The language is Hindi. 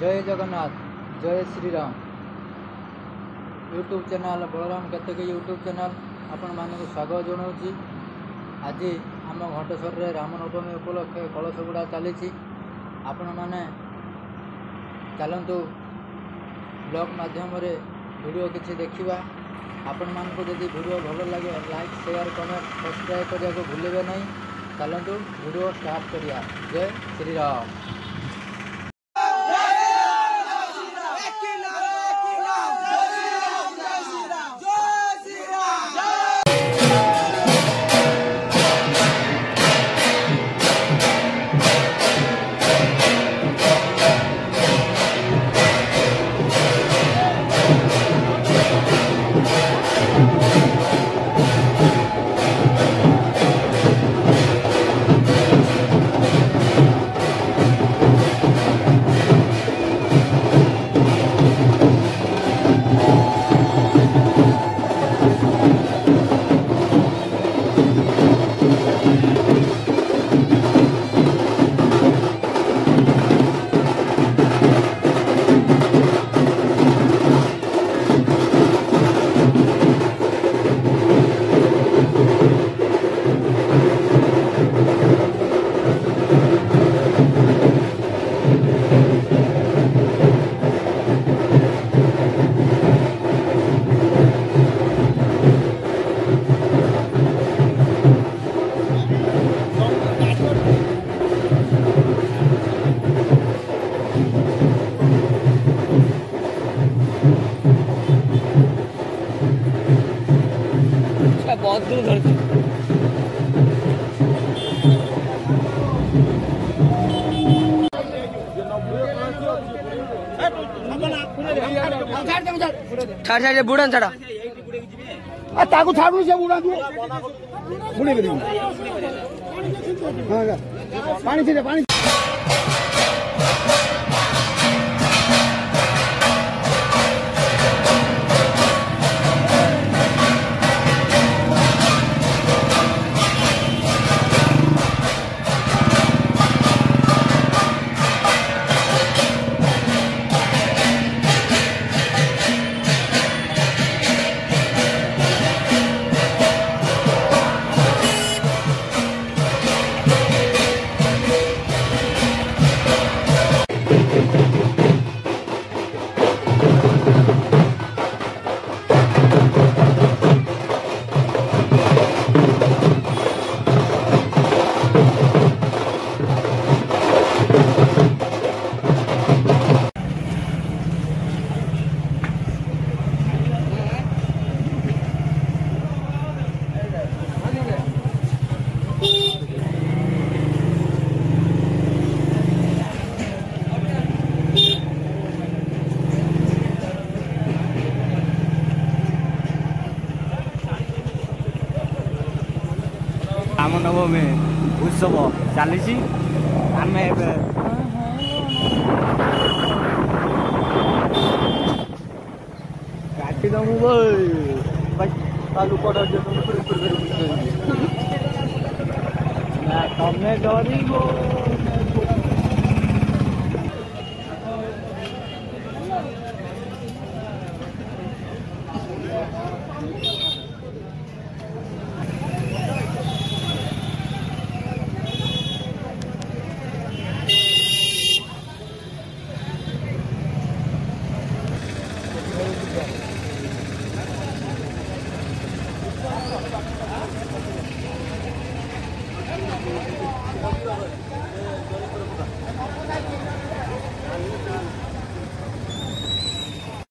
जय जगन्नाथ जय श्री राम यूट्यूब चैनल बलराम केतक यूट्यूब चैनल आपण मानक स्वागत जनाऊँगी। आज आम घंटेश्वर में रामनवमी उपलक्षे कलश गुड़ा चली आपण मैंने चलतु ब्लॉग माध्यम वीडियो किसी देखा। आपण मानक जदि वीडियो भल लगे लाइक शेयर कमेंट सब्सक्राइब करने को भूलें नहीं। चलतु वीडियो स्टार्ट करिया। जय श्री राम। बहुत दूर धरती छाड़ बुड़न छाड़ा ताकू छाड़ू से बुड़ा दू बुड़े के हां पानी से पानी रामनवमी उत्सव चली आम काटिदमु तमें डर